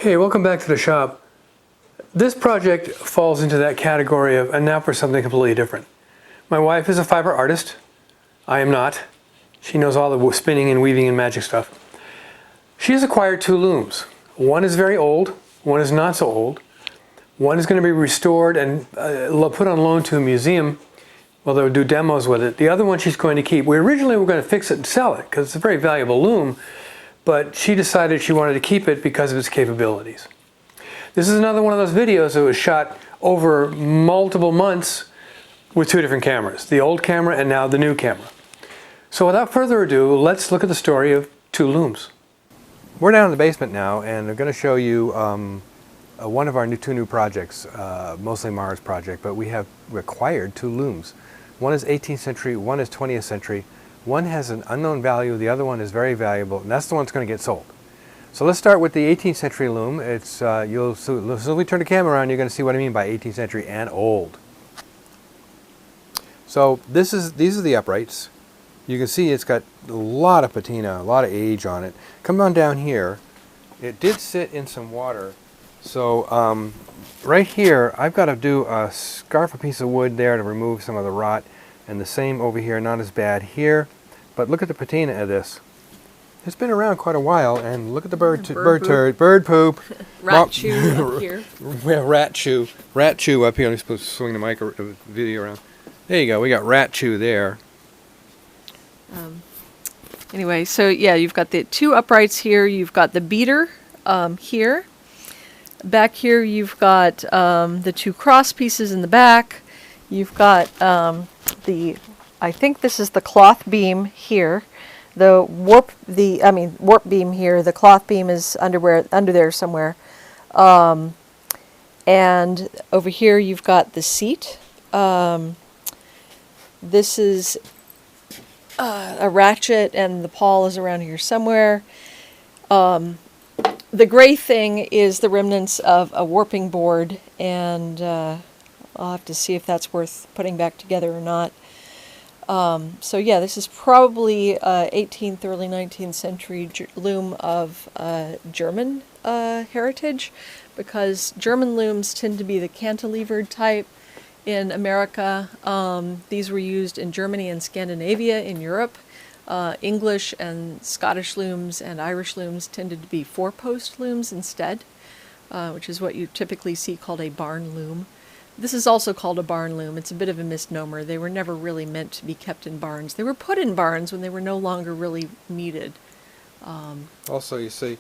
Hey, welcome back to the shop. This project falls into that category of, and now for something completely different. My wife is a fiber artist. I am not. She knows all the spinning and weaving and magic stuff. She has acquired two looms. One is very old, one is not so old. One is going to be restored and put on loan to a museum. Well, they'll do demos with it. The other one she's going to keep. We originally were going to fix it and sell it because it's a very valuable loom, but she decided she wanted to keep it because of its capabilities. This is another one of those videos that was shot over multiple months with two different cameras, the old camera and now the new camera. So without further ado, let's look at the story of two looms. We're down in the basement now, and I'm going to show you one of our two new projects, mostly Mara's project, but we have acquired two looms. One is 18th century, one is 20th century. One has an unknown value, the other one is very valuable, and that's the one that's going to get sold. So let's start with the 18th century loom. It's so we turn the camera around, you're going to see what I mean by 18th century and old. So these are the uprights. You can see it's got a lot of patina, a lot of age on it. Come on down here. It did sit in some water. So right here, I've got to scarf a piece of wood there to remove some of the rot. And the same over here, not as bad here. But look at the patina of this. It's been around quite a while, and look at the bird poop. Rat chew up here. Yeah, rat chew up here. I'm supposed to swing the video around. There you go. We got rat chew there. Anyway, so yeah, you've got the two uprights here. You've got the beater here. Back here, you've got the two cross pieces in the back. You've got I think this is the cloth beam here. The warp beam here. The cloth beam is under there somewhere. And over here you've got the seat. This is a ratchet, and the pawl is around here somewhere. The gray thing is the remnants of a warping board, and I'll have to see if that's worth putting back together or not. So yeah, this is probably 18th, early 19th century loom of German heritage, because German looms tend to be the cantilevered type. In America, these were used in Germany and Scandinavia, in Europe. English and Scottish looms and Irish looms tended to be four-post looms instead, which is what you typically see called a barn loom. This is also called a barn loom. It's a bit of a misnomer. They were never really meant to be kept in barns. They were put in barns when they were no longer really needed. Also, you see,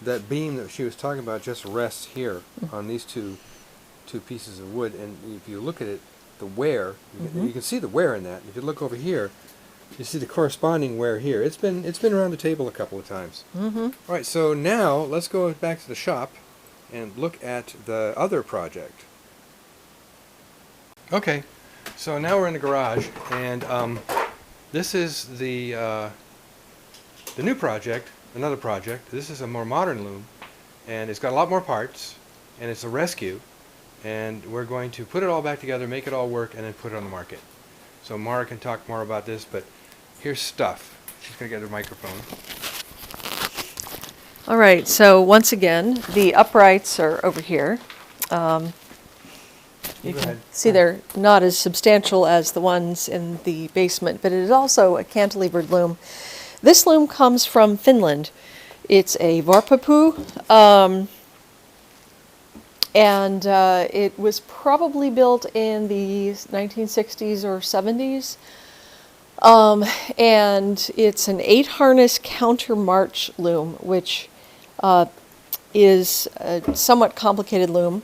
that beam that she was talking about just rests here on these two pieces of wood, and if you look at it, the wear, you can see the wear in that. If you look over here, you see the corresponding wear here. It's been around the table a couple of times. All right, so now let's go back to the shop and look at the other project. Okay, so now we're in the garage, and this is the new project, another project. This is a more modern loom, and it's got a lot more parts, and it's a rescue, and we're going to put it all back together, make it all work, and then put it on the market. So Mara can talk more about this, but here's stuff. She's going to get her microphone. All right, so once again, the uprights are over here. You can see they're not as substantial as the ones in the basement, but it is also a cantilevered loom. This loom comes from Finland. It's a varpapuu, and it was probably built in the 1960s or 70s. And it's an 8-harness counter-march loom, which is a somewhat complicated loom.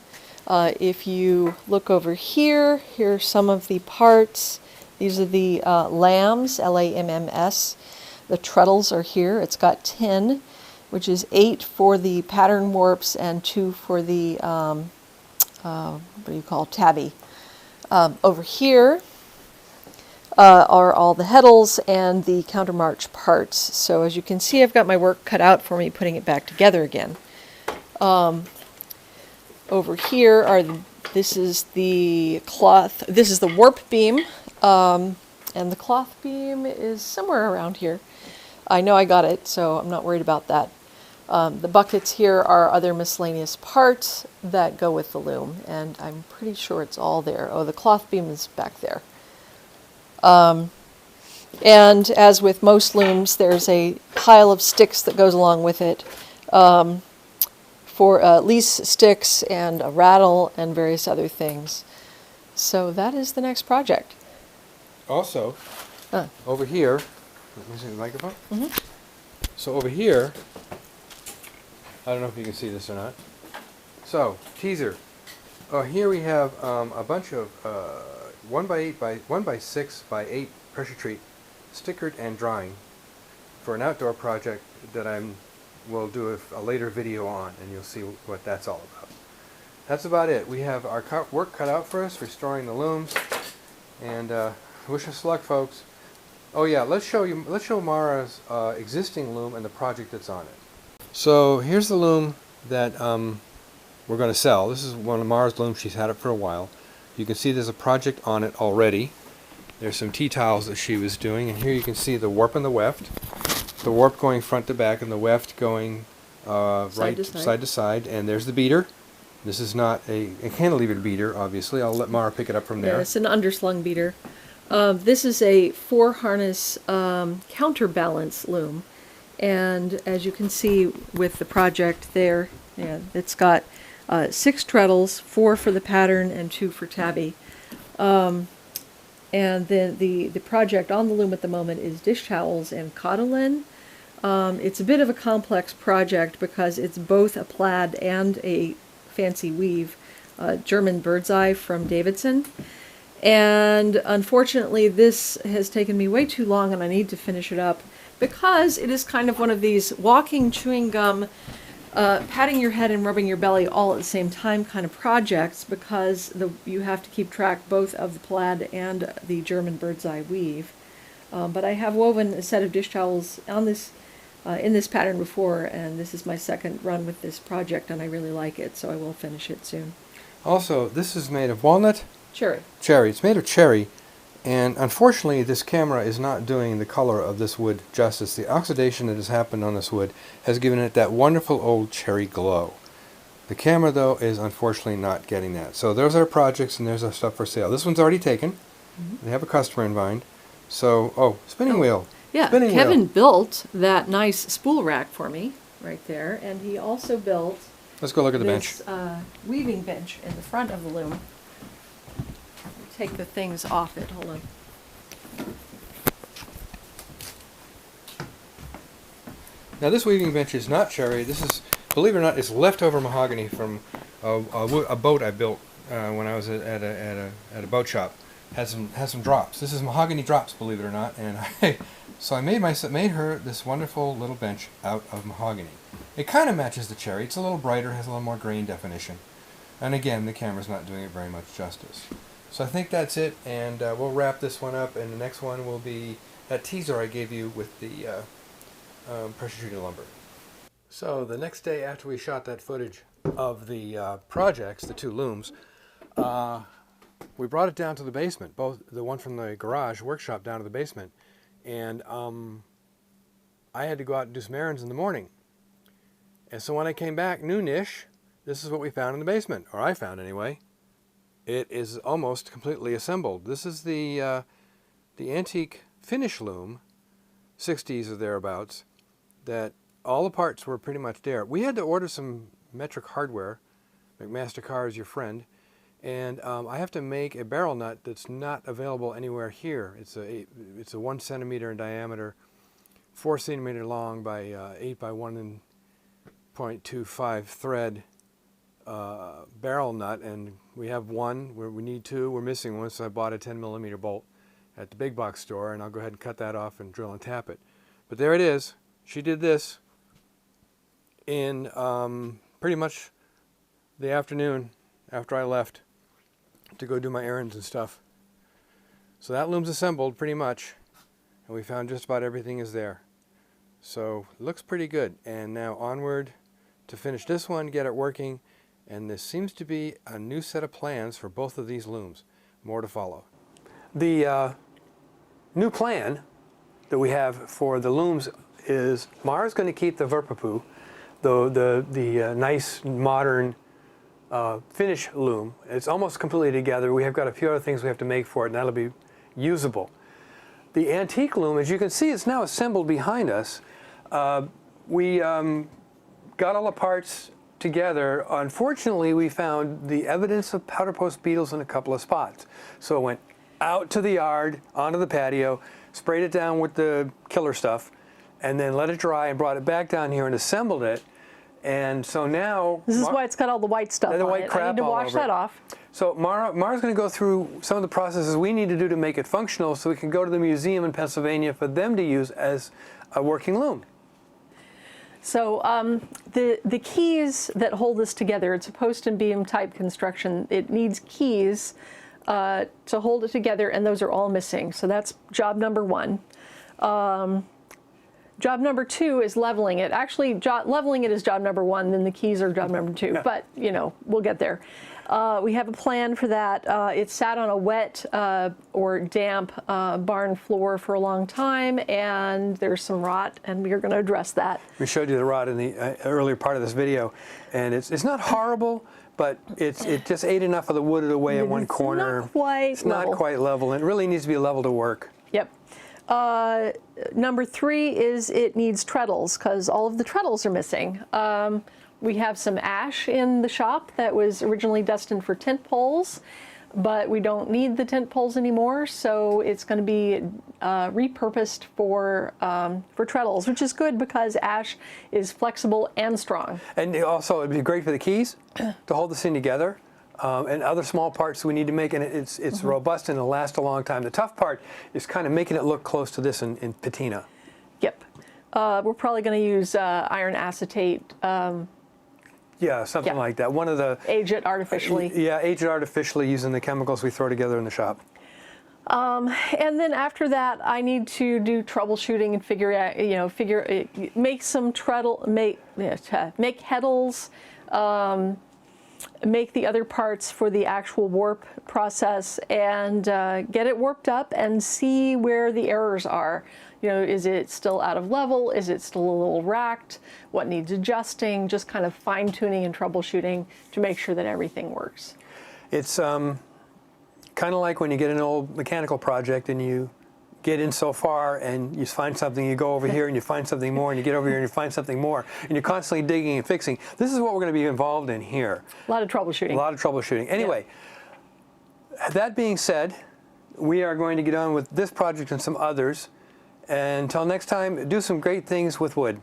If you look over here, here are some of the parts. These are the lambs, L-A-M-M-S. The treadles are here. It's got 10, which is 8 for the pattern warps and 2 for the, what do you call, tabby. Over here are all the heddles and the countermarch parts. So as you can see, I've got my work cut out for me putting it back together again. Over here are this is the cloth. This is the warp beam, and the cloth beam is somewhere around here. I know I got it, so I'm not worried about that. The buckets here are other miscellaneous parts that go with the loom, and I'm pretty sure it's all there. Oh, the cloth beam is back there. And as with most looms, there's a pile of sticks that goes along with it, for lease sticks and a rattle and various other things. So that is the next project. Also, over here, let me see the microphone. So over here, I don't know if you can see this or not. So, teaser. Here we have a bunch of 1x6x8 pressure treat, stickered and drawing, for an outdoor project that will do a later video on, and you'll see what that's all about. That's about it. We have our work cut out for us, restoring the looms, and wish us luck, folks. Oh yeah, let's show Mara's existing loom and the project that's on it. So here's the loom that we're going to sell. This is one of Mara's looms. She's had it for a while. You can see there's a project on it already. There's some tea towels that she was doing, and here you can see the warp and the weft. The warp going front to back, and the weft going side to side. And there's the beater. This is not a cantilever beater, obviously. I'll let Mara pick it up from there. Yeah, it's an underslung beater. This is a 4-harness counterbalance loom, and as you can see with the project there, it's got 6 treadles, 4 for the pattern and 2 for tabby. And then the project on the loom at the moment is dish towels and cotylene. It's a bit of a complex project because it's both a plaid and a fancy weave, German bird's eye from Davidson. And unfortunately, this has taken me way too long, and I need to finish it up because it is kind of one of these walking chewing gum, patting your head and rubbing your belly all at the same time kind of projects, because you have to keep track both of the plaid and the German bird's eye weave. But I have woven a set of dish towels on this in this pattern before, and this is my second run with this project, and I really like it, so I will finish it soon. Also, this is made of walnut? Cherry. Cherry. It's made of cherry, and unfortunately this camera is not doing the color of this wood justice. The oxidation that has happened on this wood has given it that wonderful old cherry glow. The camera, though, is unfortunately not getting that. So there's our projects, and there's our stuff for sale. This one's already taken. They have a customer in mind. So, spinning wheel. Yeah, Spinning Kevin wheel. built that nice spool rack for me right there, and he also built Let's go look at the bench. this weaving bench in the front of the loom. Take the things off it. Hold on. Now this weaving bench is not cherry. This is, believe it or not, it's leftover mahogany from a boat I built when I was at a boat shop. Has some drops. This is mahogany drops, believe it or not. And so I made her this wonderful little bench out of mahogany. It kind of matches the cherry. It's a little brighter, has a little more grain definition. And again, the camera's not doing it very much justice. So I think that's it, and we'll wrap this one up, and the next one will be that teaser I gave you with the pressure treated lumber. So the next day after we shot that footage of the projects, the 2 looms, we brought it down to the basement, both the one from the garage workshop down to the basement, and I had to go out and do some errands in the morning. And so when I came back noonish, this is what we found in the basement, or I found anyway. It is almost completely assembled. This is the antique finish loom, 60s or thereabouts, that all the parts were pretty much there. We had to order some metric hardware. McMaster Carr is your friend. And I have to make a barrel nut that's not available anywhere here. It's a 1 centimeter in diameter, 4 centimeter long by 8 by 1.25 thread barrel nut, and we have one where we need 2. We're missing one, so I bought a 10mm bolt at the big box store, and I'll go ahead and cut that off and drill and tap it. But there it is. She did this in pretty much the afternoon after I left to go do my errands and stuff. So that loom's assembled pretty much, and we found just about everything is there. So it looks pretty good, and now onward to finish this one, get it working, and this seems to be a new set of plans for both of these looms. More to follow. The new plan that we have for the looms is Mara's going to keep the Verpapu, the nice modern finish loom. It's almost completely together. We have got a few other things we have to make for it, and that'll be usable. The antique loom, as you can see, is now assembled behind us. We got all the parts together. Unfortunately, we found the evidence of powder post beetles in a couple of spots. So it went out to the yard, onto the patio, sprayed it down with the killer stuff, and then let it dry and brought it back down here and assembled it. And so now... This is why it's got all the white stuff the on white it. crap I need to all wash over that it. off. So Mara's going to go through some of the processes we need to do to make it functional so we can go to the museum in Pennsylvania for them to use as a working loom. So the keys that hold this together, it's a post and beam type construction. It needs keys to hold it together, and those are all missing. So that's job number one. Job number two is leveling it. Actually, leveling it is job number one, then the keys are job number two. Yeah. But, you know, we'll get there. We have a plan for that. It sat on a wet or damp barn floor for a long time, and there's some rot, and we are going to address that. We showed you the rot in the earlier part of this video, and it's not horrible, but it just ate enough of the wood away in one corner. It's not quite level, and it really needs to be level to work. Yep. Number three is it needs treadles, because all of the treadles are missing. We have some ash in the shop that was originally destined for tent poles, but we don't need the tent poles anymore, so it's going to be repurposed for treadles, which is good because ash is flexible and strong. And also, it'd be great for the keys to hold this thing together. And other small parts we need to make, and it's robust and it'll last a long time. The tough part is kind of making it look close to this in patina. Yep. We're probably going to use iron acetate. Yeah, something like that. One of the... Age it artificially. Yeah, age it artificially using the chemicals we throw together in the shop. And then after that, I need to do troubleshooting and figure out, make some make heddles, make the other parts for the actual warp process, and get it warped up and see where the errors are. You know, is it still out of level? Is it still a little racked? What needs adjusting? Just kind of fine-tuning and troubleshooting to make sure that everything works. It's kind of like when you get an old mechanical project and you get in so far and you find something, you go over here and you find something more, and you get over here and you find something more, and you're constantly digging and fixing. This is what we're going to be involved in here. A lot of troubleshooting. A lot of troubleshooting. Anyway, that being said, we are going to get on with this project and some others. And until next time, do some great things with wood.